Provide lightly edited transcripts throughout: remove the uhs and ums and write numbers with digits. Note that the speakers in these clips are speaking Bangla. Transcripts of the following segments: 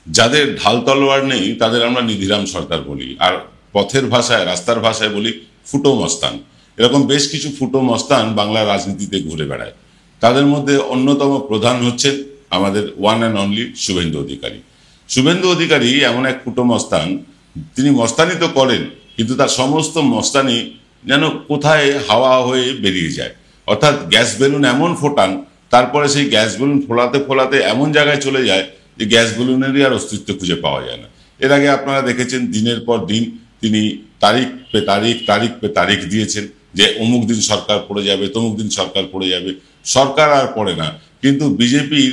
যাদের ঢাল তলোয়ার নেই তাদের আমরা নিধিরাম সর্দার বলি, আর পথের ভাষায়, রাস্তার ভাষায় বলি ফুটো মস্তান। এরকম বেশ কিছু ফুটো মস্তান বাংলার রাজনীতিতে ঘুরে বেড়ায়। তাদের মধ্যে অন্যতম প্রধান হচ্ছেন আমাদের one and only Suvendu Adhikari. Suvendu Adhikari এমন এক ফুটো মস্তান, তিনি মস্তানি তো করেন, কিন্তু তার সমস্ত মস্তানি যেন কোথায় হাওয়া হয়ে বেরিয়ে যায়। অর্থাৎ গ্যাস বেলুন এমন ফোটান, তারপরে সেই গ্যাস বেলুন ফোলাতে ফোলাতে এমন জায়গায় চলে যায় যে গ্যাস বেলুনেরই আর অস্তিত্ব খুঁজে পাওয়া যায় না। এর আগে আপনারা দেখেছেন দিনের পর দিন তিনি তারিখ পে তারিখ, তারিখ পে তারিখ দিয়েছেন যে অমুক দিন সরকার পড়ে যাবে, তমুক দিন সরকার পড়ে যাবে। সরকার আর পড়ে না, কিন্তু বিজেপির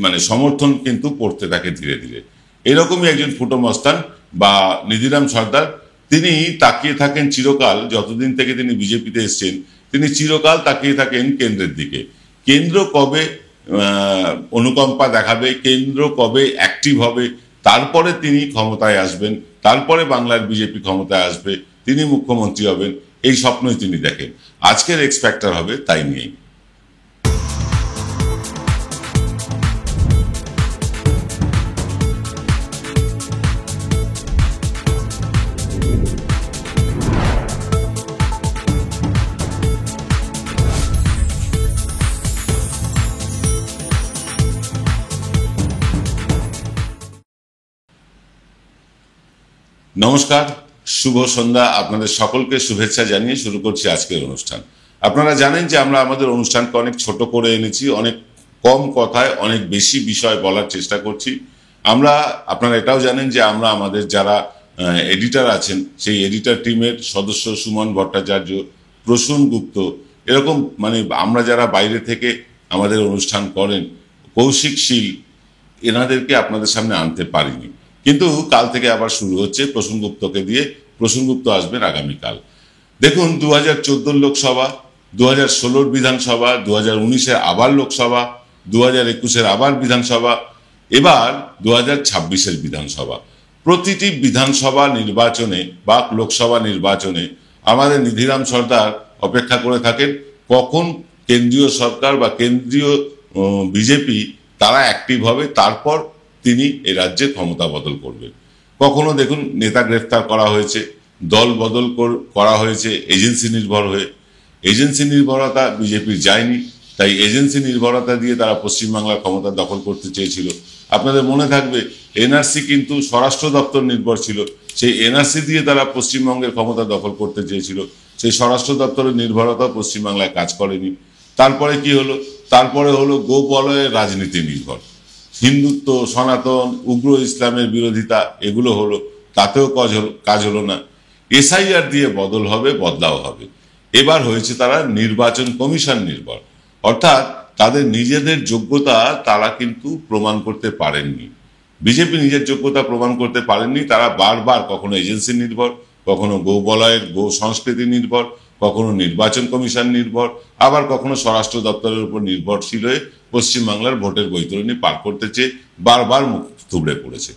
মানে সমর্থন কিন্তু পড়তে থাকে ধীরে ধীরে। এরকমই একজন ফুটো মস্তান বা নিধিরাম সর্দার, তিনি তাকিয়ে থাকেন চিরকাল, যতদিন থেকে তিনি বিজেপিতে এসছেন তিনি চিরকাল তাকিয়ে থাকেন কেন্দ্রের দিকে। কেন্দ্র কবে অনুকম্পা দেখাবে, কেন্দ্র কবে অ্যাক্টিভ হবে, তারপরে তিনি ক্ষমতায় আসবেন, তারপরে বাংলার বিজেপি ক্ষমতায় আসবে, তিনি মুখ্যমন্ত্রী হবেন, এই স্বপ্নই তিনি দেখেন। আজকের এক্স ফ্যাক্টর হবে তাই নিয়েই। নমস্কার, শুভ সন্ধ্যা। আপনাদের সকলকে শুভেচ্ছা জানিয়ে শুরু করছি আজকের অনুষ্ঠান। আপনারা জানেন যে আমরা আমাদের অনুষ্ঠানকে অনেক ছোট করে এনেছি, অনেক কম কথায় অনেক বেশি বিষয় বলার চেষ্টা করছি। আপনারা এটাও জানেন যে আমরা আমাদের যারা এডিটর আছেন সেই এডিটর টিমের সদস্য সুমন ভট্টাচার্য, প্রসূন গুপ্ত, এরকম মানে আমরা যারা বাইরে থেকে আমাদের অনুষ্ঠান করেন, কৌশিক শীল, এনাদেরকে আপনাদের সামনে আনতে পারিনি। কিন্তু কাল থেকে আবার শুরু হচ্ছে প্রসূন গুপ্তকে দিয়ে। প্রসূন গুপ্ত আসবেন আগামীকাল। দেখুন, 2014 লোকসভা, 2016 বিধানসভা, 2019 আবার লোকসভা, 2021 আবার বিধানসভা, এবার 2026 বিধানসভা। প্রতিটি বিধানসভা নির্বাচনে বা লোকসভা নির্বাচনে আমাদের নিধিরাম সর্দার অপেক্ষা করে থাকেন কখন কেন্দ্রীয় সরকার বা কেন্দ্রীয় বিজেপি তারা অ্যাক্টিভ হবে, তারপর তিনি এই রাজ্যে ক্ষমতা বদল করবেন। কখনো দেখুন নেতা গ্রেফতার করা হয়েছে, দল বদল করা হয়েছে এজেন্সি নির্ভর হয়ে। এজেন্সি নির্ভরতা বিজেপির যায়নি, তাই এজেন্সি নির্ভরতা দিয়ে তারা পশ্চিমবাংলার ক্ষমতা দখল করতে চেয়েছিল। আপনাদের মনে থাকবে এনআরসি কিন্তু স্বরাষ্ট্র দপ্তর নির্ভর ছিল, সেই এনআরসি দিয়ে তারা পশ্চিমবঙ্গের ক্ষমতা দখল করতে চেয়েছিল। সেই স্বরাষ্ট্র দপ্তরের নির্ভরতা পশ্চিমবাংলায় কাজ করেনি। তারপরে কি হলো? তারপরে হলো গোবলয়ের রাজনীতি নির্ভর, হিন্দুত্ব, সনাতন, উগ্র ইসলামের বিরোধিতা, এগুলো হলো, তাতেও কাজ হলো না। এসআইআর দিয়ে বদল হবে, বদলাও হবে। এবার হয়েছে তারা নির্বাচন কমিশন নির্ভর, অর্থাৎ তাদের নিজেদের যোগ্যতা তারা কিন্তু প্রমাণ করতে পারেননি। বিজেপি নিজের যোগ্যতা প্রমাণ করতে পারেননি। তারা বারবার কখনো এজেন্সি নির্ভর, কখনো গোবলয়ের গো সংস্কৃতি নির্ভর, কখনো নির্বাচন কমিশন নির্ভর, আবার কখনো স্বরাষ্ট্র দপ্তরের উপর নির্ভরশীল হয়ে পশ্চিমবাংলার ভোটের বৈতরণী পার করতে চেয়ে বারবার মুখ থুবড়ে পড়েছে।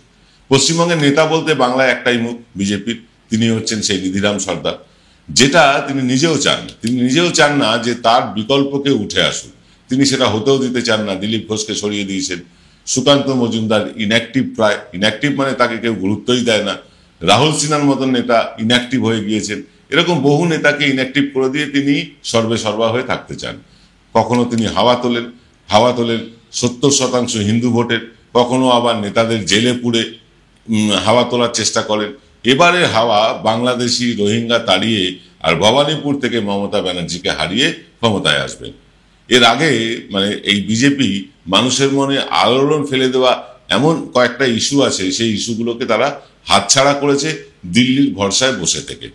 পশ্চিমবঙ্গের নেতা বলতে বাংলায় একটাই মুখ বিজেপির, তিনি হচ্ছেন সেই নিধিরাম সর্দার। যেটা তিনি নিজেও চান, তিনি নিজেও চান না যে তার বিকল্পকে উঠে আসুক, তিনি সেটা হতেও দিতে চান না। দিলীপ ঘোষকে সরিয়ে দিয়েছেন, সুকান্ত মজুমদার ইনঅ্যাক্টিভ, প্রায় ইনঅ্যাক্টিভ মানে তাকে কেউ গুরুত্বই দেয় না। রাহুল সিনহার মতন নেতা ইনঅ্যাক্টিভ হয়ে গিয়েছেন। এরকম বহু নেতাকে ইনঅ্যাক্টিভ করে দিয়ে তিনি সর্বে হয়ে থাকতে চান। কখনো তিনি হাওয়া তোলেন 70% হিন্দু ভোটের, কখনো আবার নেতাদের জেলে পুড়ে হাওয়া তোলার চেষ্টা করেন। এবারে হাওয়া বাংলাদেশি রোহিঙ্গা তাড়িয়ে আর ভবানীপুর থেকে মমতা ব্যানার্জিকে হারিয়ে ক্ষমতায় আসবেন। এর আগে মানে এই বিজেপি মানুষের মনে আলোড়ন ফেলে দেওয়া এমন কয়েকটা ইস্যু আছে, সেই ইস্যুগুলোকে তারা হাতছাড়া করেছে দিল্লির ভরসায় বসে থেকে।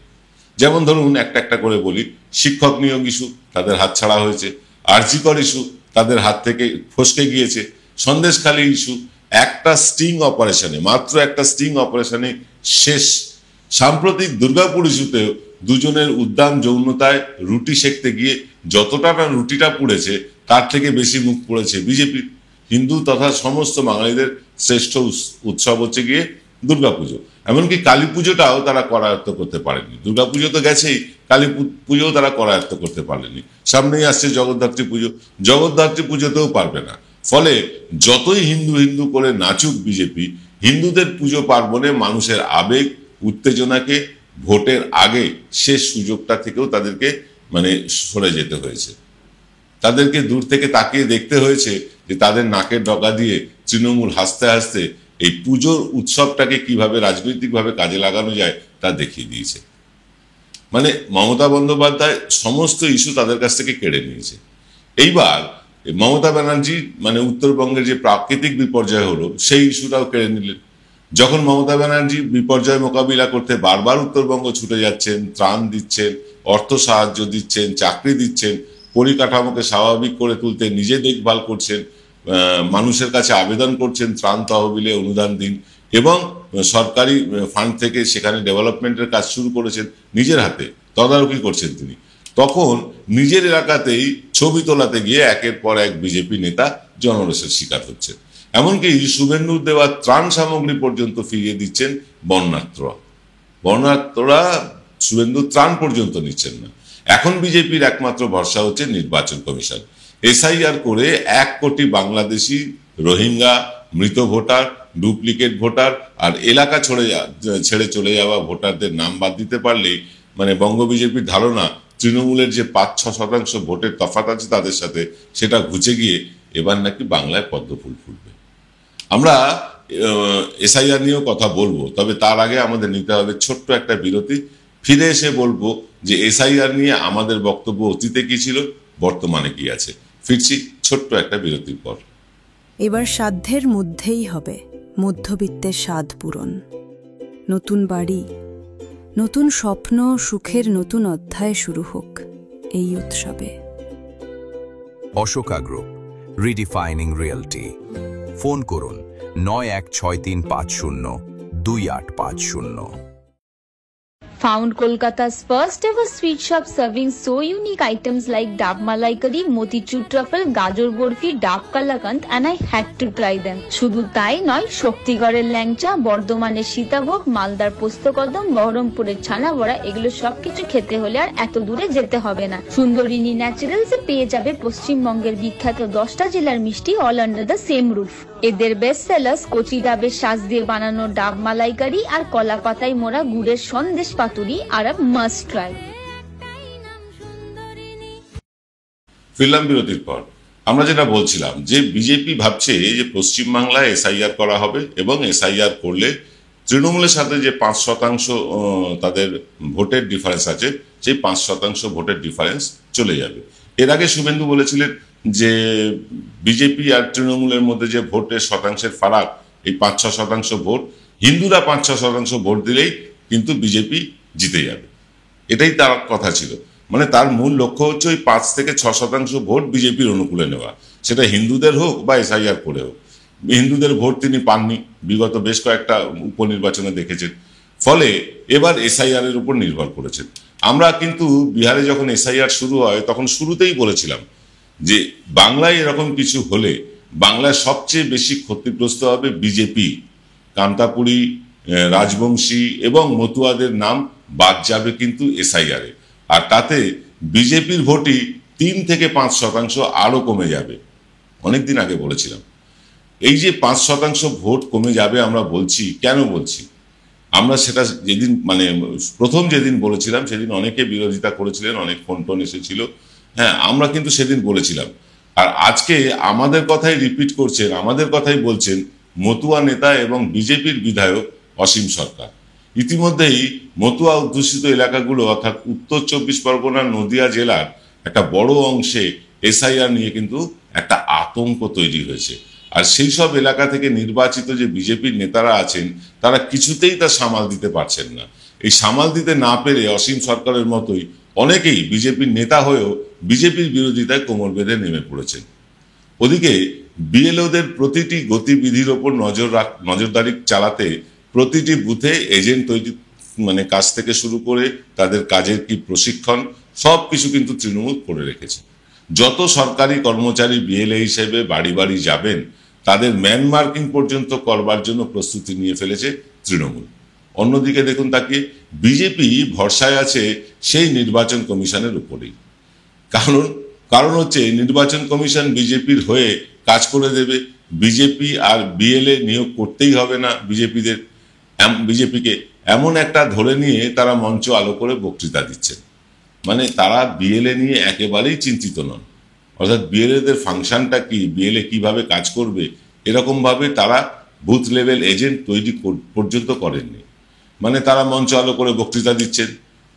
যেমন ধরুন একটা করে বলি, শিক্ষক নিয়োগ ইস্যু তাদের হাতছাড়া হয়েছে, আরজিকর ইস্যু তাদের হাত থেকে ফসকে গিয়েছে, সন্দেশখালী ইস্যু একটা স্টিং অপারেশনে, মাত্র একটা স্টিং অপারেশনে শেষ। সাম্প্রতিক দুর্গাপুর ইস্যুতেও দুজনের উদ্দাম যৌনতায় রুটি সেঁকতে গিয়ে যতটা না রুটিটা পুড়েছে তার থেকে বেশি মুখ পুড়েছে বিজেপি। হিন্দু তথা সমস্ত বাঙালিদের শ্রেষ্ঠ উৎসব হচ্ছে গিয়ে দুর্গাপুজো। এমনকি কালী পুজোটাও তারা করায়ত্ত করতে পারেনি। দুর্গাপুজো তো গেছেই, কালী পুজোও তারা করায়ত্ত করতে পারেনি। সামনেই আসছে জগদ্ধাত্রী পুজো, জগদ্ধাত্রী পুজোতেও পারবে না। ফলে যতই হিন্দু হিন্দু করে নাচুক বিজেপি, হিন্দুদের পুজো পার্বণে মানুষের আবেগ উত্তেজনাকে ভোটের আগে শেষ সুযোগটা থেকেও তাদেরকে সরে যেতে হয়েছে। তাদেরকে দূর থেকে তাকিয়ে দেখতে হয়েছে যে তাদের নাকের ডগা দিয়ে তৃণমূল হাসতে হাসতে এই পুজোর উৎসবটাকে কিভাবে রাজনৈতিকভাবে কাজে লাগানো যায় তা দেখিয়ে দিয়েছে। মমতা বন্দ্যোপাধ্যায় সমস্ত ইস্যু তাদের কাছ থেকে কেড়ে নিয়েছে। এইবার মমতা ব্যানার্জি উত্তরবঙ্গের যে প্রাকৃতিক বিপর্যয় হলো সেই ইস্যুটাও কেড়ে নিলেন। যখন মমতা ব্যানার্জি বিপর্যয় মোকাবিলা করতে বারবার উত্তরবঙ্গ ছুটে যাচ্ছেন, ত্রাণ দিচ্ছেন, অর্থ সাহায্য দিচ্ছেন, চাকরি দিচ্ছেন, পরিকাঠামোকে স্বাভাবিক করে তুলতে নিজে দেখভাল করছেন, মানুষের কাছে আবেদন করছেন ত্রাণ তহবিলে অনুদান দিন, এবং সরকারি ফান্ড থেকে সেখানে ডেভেলপমেন্টের কাজ শুরু করেছেন, নিজের হাতে তদারকি করছেন তিনি, তখন নিজের এলাকাতেই ছবি তোলাতে গিয়ে একের পর এক বিজেপি নেতা জনরোষের শিকার হচ্ছে। এমনকি শুভেন্দুর দেওয়া ত্রাণ সামগ্রী পর্যন্ত ফিরিয়ে দিচ্ছেন বর্ণাত্মরা শুভেন্দুর ত্রাণ পর্যন্ত নিচ্ছেন না। এখন বিজেপির একমাত্র ভরসা হচ্ছে নির্বাচন কমিশন। এসআইআর করে 1 কোটি বাংলাদেশি, রোহিঙ্গা, মৃত ভোটার, ডুপ্লিকেট ভোটার আর এলাকা ছেড়ে চলে যাওয়া ভোটারদের নাম বাদ দিতে পারলেই বঙ্গ বিজেপির ধারণা তৃণমূলের যে 5-6% ভোটের তফাৎ আছে তাদের সাথে, সেটা ঘুচে গিয়ে এবার নাকি বাংলায় পদ্ম ফুল ফুটবে। আমরা এসআইআর নিয়েও কথা বলবো, তবে তার আগে আমাদের নিতে হবে ছোট্ট একটা বিরতি। ফিরে এসে বলবো যে এসআইআর নিয়ে আমাদের বক্তব্য অতীতে কি ছিল, বর্তমানে কি আছে। ফিরছি ছোট্ট একটা বিরতির পর। এবার সাধ্যের মধ্যেই হবে মধ্যবিত্তের স্বাদ পূরণ। নতুন বাড়ি, নতুন স্বপ্ন, সুখের নতুন অধ্যায় শুরু হোক এই উৎসবে। Ashoka group, রিডিফাইনিং realty. ফোন করুন 9163502850। Found Kolkata's first ever sweet shop serving so unique items like Dab Malai Curry, Motichur Truffle, Gajor Borfi, Dab Kalakand, and I had to try them. শুধু তাই নয়, শক্তিগড়ের ল্যাংচা, বর্ধমানের সীতাভোগ, মালদার পোস্তকদম, বহরমপুরের ছানা বড়া, এগুলো সবকিছু খেতে হলে আর এত দূরে যেতে হবে না। সুন্দরিনী ন্যাচারালসে পেয়ে যাবে পশ্চিমবঙ্গের বিখ্যাত 10টা জেলার মিষ্টি all under the same roof. এদের বেস্ট সেলার্স কচি ডাবের শাঁস দিয়ে বানানো ডাব মালাইকারি আর কলা পাতায় মোড়া গুড়ের সন্দেশ পাতুরি আর মাস্ট ট্রাই। ফিরলাম বিরতির পর। আমরা যেটা বলছিলাম যে বিজেপি ভাবছে যে পশ্চিমবাংলায় এসআইআর করা হবে এবং এসআইআর করলে তৃণমূলের সাথে যে 5% তাদের ভোটের ডিফারেন্স আছে, সেই 5% ভোটের ডিফারেন্স চলে যাবে। এর আগে শুভেন্দু বলেছিলেন যে বিজেপি আর তৃণমূলের মধ্যে যে ভোটের শতাংশের ফারাক, এই 5-6% ভোট, হিন্দুরা 5-6% ভোট দিলেই কিন্তু বিজেপি জিতে যাবে। এটাই তার কথা ছিল। তার মূল লক্ষ্য হচ্ছে ওই 5-6% ভোট বিজেপির অনুকূলে নেওয়া, সেটা হিন্দুদের হোক বা এসআইআর করে হোক। হিন্দুদের ভোট তিনি পাননি, বিগত বেশ কয়েকটা উপনির্বাচনে দেখেছেন। ফলে এবার এসআইআর এর উপর নির্ভর করেছেন। আমরা কিন্তু বিহারে যখন এসআইআর শুরু হয় তখন শুরুতেই বলেছিলাম যে বাংলায় এরকম কিছু হলে বাংলায় সবচেয়ে বেশি ক্ষতিগ্রস্ত হবে বিজেপি। কান্তাপুরী, রাজবংশী এবং মতুয়াদের নাম বাদ যাবে কিন্তু এসআইআরে, আর তাতে বিজেপির ভোটই 3-5% আরো কমে যাবে। অনেকদিন আগে বলেছিলাম। এই যে 5% ভোট কমে যাবে আমরা বলছি, কেন বলছি? আমরা সেটা যেদিন প্রথম যেদিন বলেছিলাম সেদিন অনেকে বিরোধিতা করেছিলেন, অনেক ফোন টোন এসেছিল। হ্যাঁ, আমরা কিন্তু সেদিন বলেছিলাম। আর আজকে আমাদের কথাই রিপিট করছেন, আমাদের কথাই বলছেন মতুয়া নেতা এবং বিজেপির বিধায়ক অসীম সরকার। ইতিমধ্যেই মতুয়া অধ্যুষিত এলাকাগুলো অর্থাৎ উত্তর 24 পরগনা, নদিয়া জেলার একটা বড় অংশে এসআইআর নিয়ে কিন্তু একটা আতঙ্ক তৈরি হয়েছে। আর সেই সব এলাকা থেকে নির্বাচিত যে বিজেপির নেতারা আছেন তারা কিছুতেই তা সামাল দিতে পারছেন না। এই সামাল দিতে না পেরে অসীম সরকারের মতোই অনেকেই বিজেপির নেতা হয়েও বিজেপির বিরোধিতায় কোমর বেঁধে নেমে পড়েছেন। ওদিকে বিএলওদের প্রতিটি গতিবিধির ওপর নজরদারি চালাতে প্রতিটি বুথে এজেন্ট তৈরি কাজ থেকে শুরু করে তাদের কাজের কি প্রশিক্ষণ, সব কিছু কিন্তু তৃণমূল করে রেখেছে। যত সরকারি কর্মচারী বিএলএ হিসেবে বাড়ি বাড়ি যাবেন তাদের ম্যান মার্কিং পর্যন্ত করবার জন্য প্রস্তুতি নিয়ে ফেলেছে তৃণমূল। অন্যদিকে দেখুন তাকিয়ে বিজেপি ভরসায় আছে সেই নির্বাচন কমিশনের উপরেই। কারণ হচ্ছে নির্বাচন কমিশন বিজেপির হয়ে কাজ করে দেবে। বিজেপি আর বিএলএ নিয়োগ করতেই হবে না বিজেপিকে, এমন একটা ধরে নিয়ে তারা মঞ্চ আলো করে বক্তৃতা দিচ্ছেন। মানে তারা বিএলএ নিয়ে একেবারেই চিন্তিত নন, অর্থাৎ বিএলএদের ফাংশনটা কি, বিএলএ কিভাবে কাজ করবে, এরকম ভাবে তারা বুথ লেভেল এজেন্ট তৈরি পর্যন্ত করেননি। মানে তারা মঞ্চ আলো করে বক্তৃতা দিচ্ছেন,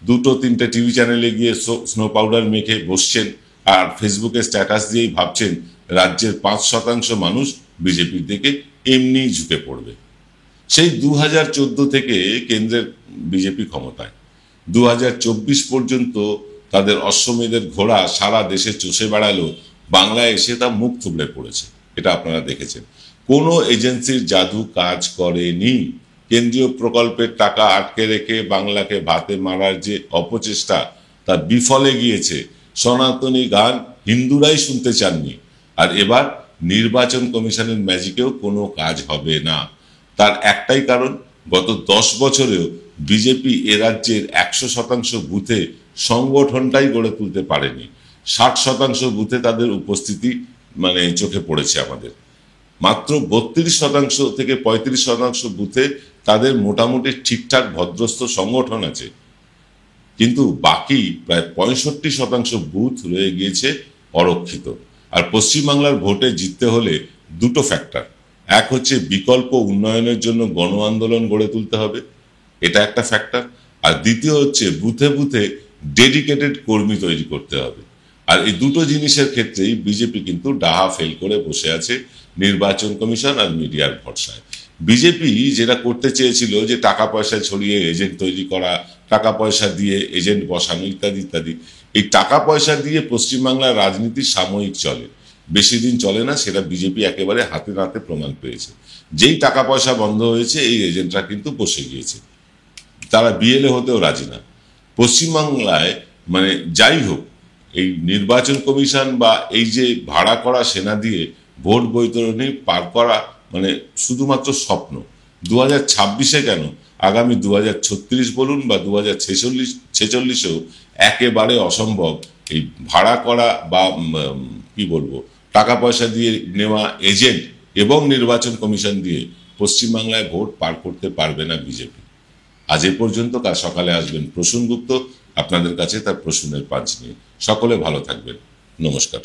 2-3টে টিভি চ্যানেলে গিয়ে স্নো পাউডার মেখে বসছেন, আর ফেসবুকে স্ট্যাটাস দিয়েই ভাবছেন রাজ্যের 5% মানুষ বিজেপির দিকে এমনি ঝুঁকে পড়বে। সেই 2014 থেকে কেন্দ্রের বিজেপি ক্ষমতায়, 2024 পর্যন্ত তাদের অশ্বমেধের ঘোড়া সারা দেশে চষে বেড়ালো, বাংলায় এসে তা মুখ থুবড়ে পড়েছে। এটা আপনারা দেখেছেন। কোনো এজেন্সির জাদু কাজ করেনি। কেন্দ্রীয় প্রকল্পের টাকা আটকে রেখে বাংলাকে ভাতে মারার যে অপচেষ্টা, তা বিফলে গিয়েছে। সনাতনী গান হিন্দুরাই শুনতে চাননি। আর এবার নির্বাচন কমিশনের ম্যাজিকেও কোনো কাজ হবে না। তার একটাই কারণ, গত 10 বছরেও বিজেপি এ রাজ্যের 100% বুথে সংগঠনটাই গড়ে তুলতে পারেনি। 60% বুথে তাদের উপস্থিতি মানে চোখে পড়েছে আমাদের। মাত্র 32% থেকে 35% বুথে তাদের মোটামুটি ঠিকঠাক ভদ্রস্থ সংগঠন আছে, কিন্তু বাকি প্রায় 65% বুথ রয়ে গিয়েছে অরক্ষিত। আর পশ্চিমবাংলার ভোটে জিততে হলে দুটো ফ্যাক্টর, এক হচ্ছে বিকল্প উন্নয়নের জন্য গণ আন্দোলন গড়ে তুলতে হবে, এটা একটা ফ্যাক্টর। আর দ্বিতীয় হচ্ছে বুথে বুথে ডেডিকেটেড কর্মী তৈরি করতে হবে। আর এই দুটো জিনিসের ক্ষেত্রেই বিজেপি কিন্তু ডাহা ফেল করে বসে আছে নির্বাচন কমিশন আর মিডিয়ার ভরসায়। বিজেপি যেটা করতে চেয়েছিল যে টাকা পয়সা ছড়িয়ে এজেন্ট তৈরি করা, টাকা পয়সা দিয়ে এজেন্ট বসানো ইত্যাদি ইত্যাদি, এই টাকা পয়সা দিয়ে পশ্চিমবাংলার রাজনীতি সাময়িক চলে, বেশি দিন চলে না। সেটা বিজেপি একেবারে হাতে নাতে প্রমাণ পেয়েছে। যেই টাকা পয়সা বন্ধ হয়েছে, এই এজেন্টরা কিন্তু বসে গিয়েছে, তারা বিএলএ হতেও রাজি না। পশ্চিমবাংলায় মানে যাই হোক, এই নির্বাচন কমিশন বা এই যে ভাড়া করা সেনা দিয়ে ভোট বৈতরণী পার করা মানে শুধুমাত্র স্বপ্ন। 2026-এ কেন, আগামী 2036 বলুন বা 2046-এও একেবারে অসম্ভব এই ভাড়া করা বা কি বলবো টাকা পয়সা দিয়ে নেওয়া এজেন্ট এবং নির্বাচন কমিশন দিয়ে পশ্চিমবাংলায় ভোট পার করতে পারবে না বিজেপি। আজ এ পর্যন্ত। কাল সকালে আসবেন প্রসূন গুপ্ত আপনাদের কাছে তার প্রশ্নের পাঁচ নিয়ে। সকলে ভালো থাকবেন। নমস্কার।